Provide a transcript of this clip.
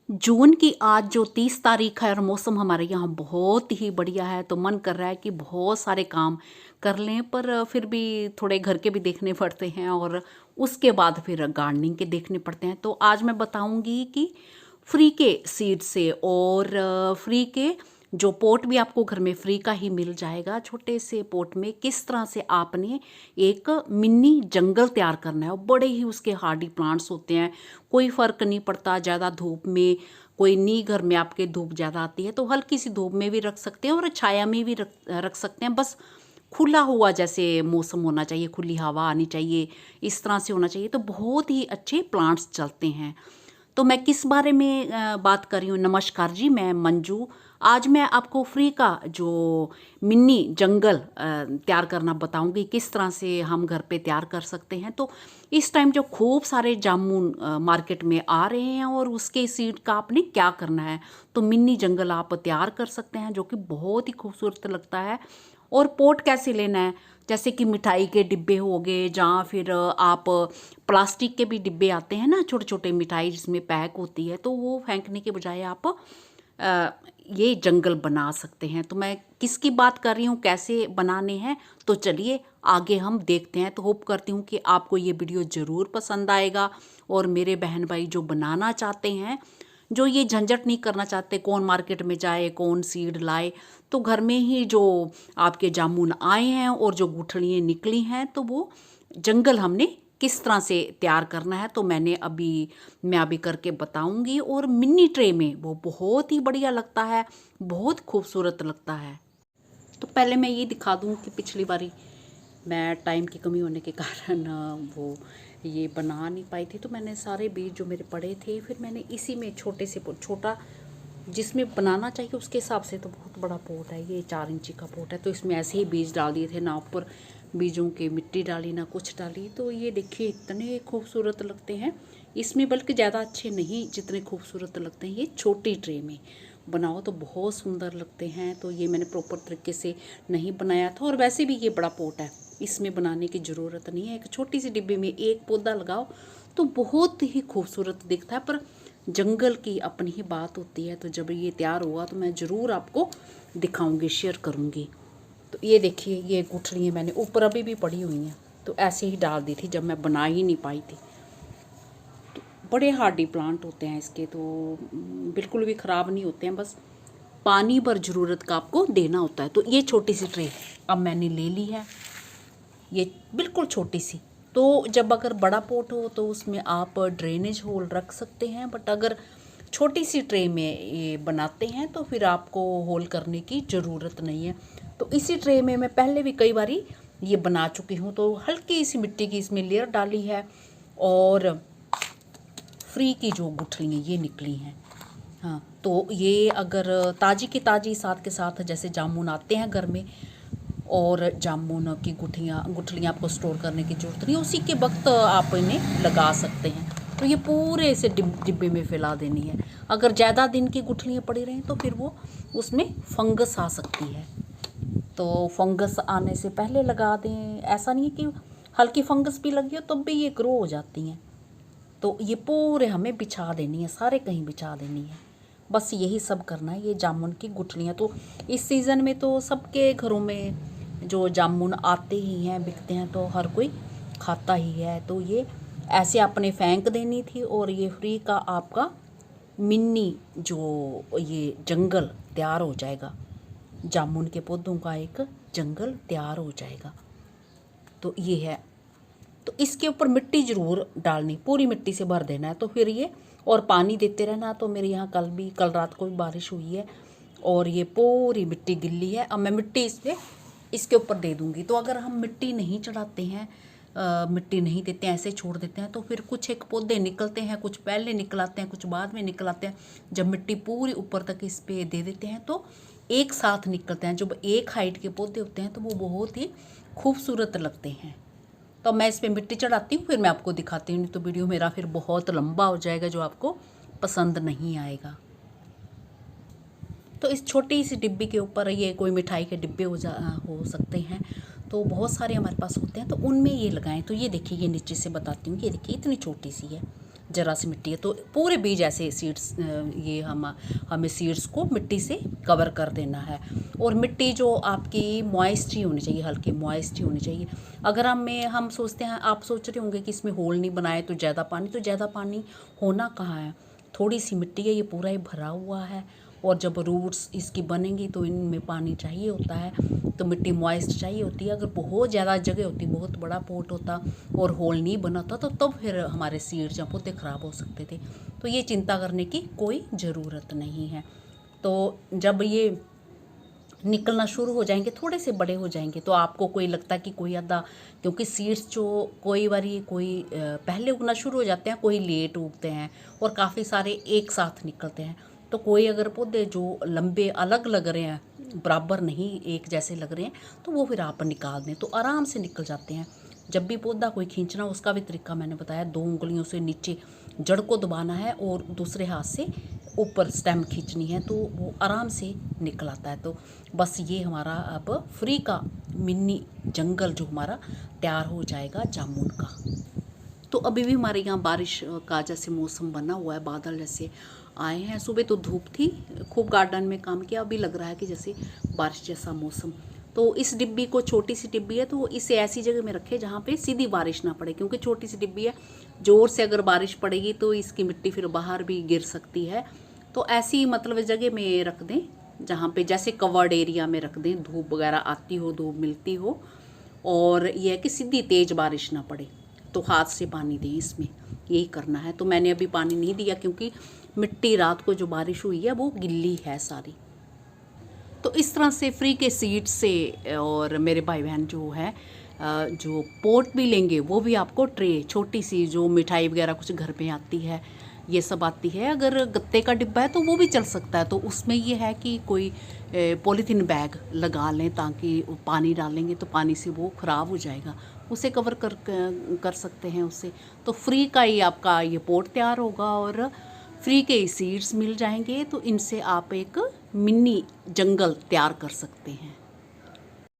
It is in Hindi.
जून की आज जो 30 तारीख है और मौसम हमारे यहाँ बहुत ही बढ़िया है, तो मन कर रहा है कि बहुत सारे काम कर लें, पर फिर भी थोड़े घर के भी देखने पड़ते हैं और उसके बाद फिर गार्डनिंग के देखने पड़ते हैं। तो आज मैं बताऊंगी कि फ्री के सीड से और फ्री के जो पोट भी आपको घर में फ्री का ही मिल जाएगा, छोटे से पोट में किस तरह से आपने एक मिनी जंगल तैयार करना है। और बड़े ही उसके हार्डी प्लांट्स होते हैं, कोई फ़र्क नहीं पड़ता ज़्यादा धूप में, कोई नहीं घर में आपके धूप ज़्यादा आती है तो हल्की सी धूप में भी रख सकते हैं और छाया में भी रख सकते हैं। बस खुला हुआ जैसे मौसम होना चाहिए, खुली हवा आनी चाहिए, इस तरह से होना चाहिए, तो बहुत ही अच्छे प्लांट्स चलते हैं। तो मैं किस बारे में बात कर रही हूँ? नमस्कार जी, मैं मंजू। आज मैं आपको फ्री का जो मिनी जंगल तैयार करना बताऊंगी, किस तरह से हम घर पे तैयार कर सकते हैं। तो इस टाइम जो खूब सारे जामुन मार्केट में आ रहे हैं और उसके सीड का आपने क्या करना है, तो मिनी जंगल आप तैयार कर सकते हैं जो कि बहुत ही खूबसूरत लगता है। और पोट कैसे लेना है, जैसे कि मिठाई के डिब्बे हो गए, या फिर आप प्लास्टिक के भी डिब्बे आते हैं ना, छोटे छोटे मिठाई जिसमें पैक होती है, तो वो फेंकने के बजाय आप ये जंगल बना सकते हैं। तो मैं किसकी बात कर रही हूँ, कैसे बनाने हैं, तो चलिए आगे हम देखते हैं। तो होप करती हूँ कि आपको ये वीडियो ज़रूर पसंद आएगा। और मेरे बहन भाई जो बनाना चाहते हैं, जो ये झंझट नहीं करना चाहते, कौन मार्केट में जाए, कौन सीड लाए, तो घर में ही जो आपके जामुन आए हैं और जो गुठलियाँ निकली हैं, तो वो जंगल हमने किस तरह से तैयार करना है, तो मैं अभी करके बताऊंगी। और मिनी ट्रे में वो बहुत ही बढ़िया लगता है, बहुत खूबसूरत लगता है। तो पहले मैं ये दिखा दूँ कि पिछली बारी मैं टाइम की कमी होने के कारण वो ये बना नहीं पाई थी, तो मैंने सारे बीज जो मेरे पड़े थे, फिर मैंने इसी में छोटे से छोटा जिसमें बनाना चाहिए उसके हिसाब से, तो बहुत बड़ा पोट है ये, 4 इंची का पोट है, तो इसमें ऐसे ही बीज डाल दिए थे, ना ऊपर बीजों के मिट्टी डाली ना कुछ डाली। तो ये देखिए इतने खूबसूरत लगते हैं इसमें, बल्कि ज़्यादा अच्छे नहीं जितने खूबसूरत लगते हैं ये छोटी ट्रे में बनाओ तो बहुत सुंदर लगते हैं। तो ये मैंने प्रॉपर तरीके से नहीं बनाया था, और वैसे भी ये बड़ा पोट है, इसमें बनाने की ज़रूरत नहीं है। एक छोटी सी डिब्बे में एक पौधा लगाओ तो बहुत ही खूबसूरत दिखता है। पर जंगल की अपनी ही बात होती है, तो जब ये तैयार हुआ तो मैं ज़रूर आपको दिखाऊंगी, शेयर करूंगी। तो ये देखिए ये गुठलियाँ मैंने ऊपर अभी भी पड़ी हुई हैं, तो ऐसे ही डाल दी थी जब मैं बना ही नहीं पाई थी। तो बड़े हार्डी प्लांट होते हैं इसके, तो बिल्कुल भी ख़राब नहीं होते हैं, बस पानी पर ज़रूरत का आपको देना होता है। तो ये छोटी सी ट्रे अब मैंने ले ली है, ये बिल्कुल छोटी सी। तो जब अगर बड़ा पोट हो तो उसमें आप ड्रेनेज होल रख सकते हैं, बट अगर छोटी सी ट्रे में ये बनाते हैं तो फिर आपको होल करने की ज़रूरत नहीं है। तो इसी ट्रे में मैं पहले भी कई बारी ये बना चुकी हूँ, तो हल्की सी मिट्टी की इसमें लेयर डाली है और फ्री की जो गुठलियाँ ये निकली हैं। हाँ, तो ये अगर ताज़ी की ताज़ी साथ के साथ जैसे जामुन आते हैं घर में, और जामुन की गुठलियाँ आपको स्टोर करने की ज़रूरत नहीं, उसी के वक्त आप इन्हें लगा सकते हैं। तो ये पूरे से डिब्बे में फैला देनी है। अगर ज़्यादा दिन की गुठलियाँ पड़ी रहें तो फिर वो उसमें फंगस आ सकती है, तो फंगस आने से पहले लगा दें। ऐसा नहीं है कि हल्की फंगस भी लगी हो तब भी ये ग्रो हो जाती हैं। तो ये पूरे हमें बिछा देनी है, सारे कहीं बिछा देनी है, बस यही सब करना है। ये जामुन की गुठलियाँ तो इस सीज़न में तो सबके घरों में जो जामुन आते ही हैं, बिकते हैं, तो हर कोई खाता ही है। तो ये ऐसे आपने फेंक देनी थी और ये फ्री का आपका मिनी जो ये जंगल तैयार हो जाएगा, जामुन के पौधों का एक जंगल तैयार हो जाएगा। तो ये है, तो इसके ऊपर मिट्टी ज़रूर डालनी, पूरी मिट्टी से भर देना है, तो फिर ये और पानी देते रहना। तो मेरे यहाँ कल रात को भी बारिश हुई है और ये पूरी मिट्टी गिल्ली है। अब मैं मिट्टी इसके ऊपर दे दूँगी। तो अगर हम मिट्टी नहीं चढ़ाते हैं, मिट्टी नहीं देते हैं, ऐसे छोड़ देते हैं, तो फिर कुछ एक पौधे निकलते हैं, कुछ पहले निकल आते हैं, कुछ बाद में निकल आते हैं। जब मिट्टी पूरी ऊपर तक इस पर दे देते हैं तो एक साथ निकलते हैं। जब एक हाइट के पौधे होते हैं तो वो बहुत ही खूबसूरत लगते हैं। तो मैं इस पर मिट्टी चढ़ाती हूँ, फिर मैं आपको दिखाती हूँ, नहीं तो वीडियो मेरा फिर बहुत लंबा हो जाएगा जो आपको पसंद नहीं आएगा। तो इस छोटी सी डिब्बी के ऊपर ये कोई मिठाई के डिब्बे हो सकते हैं, तो बहुत सारे हमारे पास होते हैं, तो उनमें ये लगाएं। तो ये देखिए, ये नीचे से बताती हूँ, ये देखिए इतनी छोटी सी है, जरा सी मिट्टी है, तो पूरे बीज ऐसे सीड्स ये हमें सीड्स को मिट्टी से कवर कर देना है। और मिट्टी जो आपकी मॉइस्ट ही होनी चाहिए, हल्की मॉइस्ट ही होनी चाहिए। अगर हम सोचते हैं, आप सोच रहे होंगे कि इसमें होल नहीं बनाए तो ज़्यादा पानी होना कहाँ है, थोड़ी सी मिट्टी है, ये पूरा ही भरा हुआ है। और जब रूट्स इसकी बनेंगी तो इनमें पानी चाहिए होता है, तो मिट्टी मॉइस्ट चाहिए होती है। अगर बहुत ज़्यादा जगह होती, बहुत बड़ा पॉट होता और होल नहीं बना होता, तो तब फिर हमारे सीड्स या पौधे ख़राब हो सकते थे। तो ये चिंता करने की कोई ज़रूरत नहीं है। तो जब ये निकलना शुरू हो जाएंगे, थोड़े से बड़े हो जाएंगे, तो आपको कोई लगता है कि कोई आधा, क्योंकि सीड्स जो कोई बारी पहले उगना शुरू हो जाते हैं, कोई लेट उगते हैं और काफ़ी सारे एक साथ निकलते हैं। तो कोई अगर पौधे जो लंबे अलग लग रहे हैं, बराबर नहीं एक जैसे लग रहे हैं, तो वो फिर आप निकाल दें तो आराम से निकल जाते हैं। जब भी पौधा कोई खींचना, उसका भी तरीका मैंने बताया, 2 उंगलियों से नीचे जड़ को दबाना है और दूसरे हाथ से ऊपर स्टेम खींचनी है, तो वो आराम से निकल आता है। तो बस ये हमारा अब फ्री का मिनी जंगल जो हमारा तैयार हो जाएगा जामुन का। तो अभी भी हमारे यहाँ बारिश का जैसे मौसम बना हुआ है, बादल जैसे आए हैं। सुबह तो धूप थी, खूब गार्डन में काम किया, अभी लग रहा है कि जैसे बारिश जैसा मौसम। तो इस डिब्बी को, छोटी सी डिब्बी है, तो इसे ऐसी जगह में रखें जहाँ पे सीधी बारिश ना पड़े, क्योंकि छोटी सी डिब्बी है, ज़ोर से अगर बारिश पड़ेगी तो इसकी मिट्टी फिर बाहर भी गिर सकती है। तो ऐसी मतलब जगह में रख दें जहाँ पे जैसे कवर्ड एरिया में रख दें, धूप वगैरह आती हो, धूप मिलती हो, और यह है कि सीधी तेज़ बारिश ना पड़े, तो हाथ से पानी दें इसमें, यही करना है। तो मैंने अभी पानी नहीं दिया क्योंकि मिट्टी रात को जो बारिश हुई है वो गिल्ली है सारी। तो इस तरह से फ्री के सीड्स से, और मेरे भाई बहन जो है जो पोट भी लेंगे, वो भी आपको ट्रे छोटी सी जो मिठाई वगैरह कुछ घर पे आती है, ये सब आती है। अगर गत्ते का डिब्बा है तो वो भी चल सकता है। तो उसमें ये है कि कोई पॉलीथीन बैग लगा लें, ताकि पानी डालेंगे तो पानी से वो ख़राब हो जाएगा, उसे कवर कर सकते हैं उससे। तो फ्री का ही आपका ये पोट तैयार होगा और फ्री के ही सीड्स मिल जाएंगे। तो इनसे आप एक मिनी जंगल तैयार कर सकते हैं।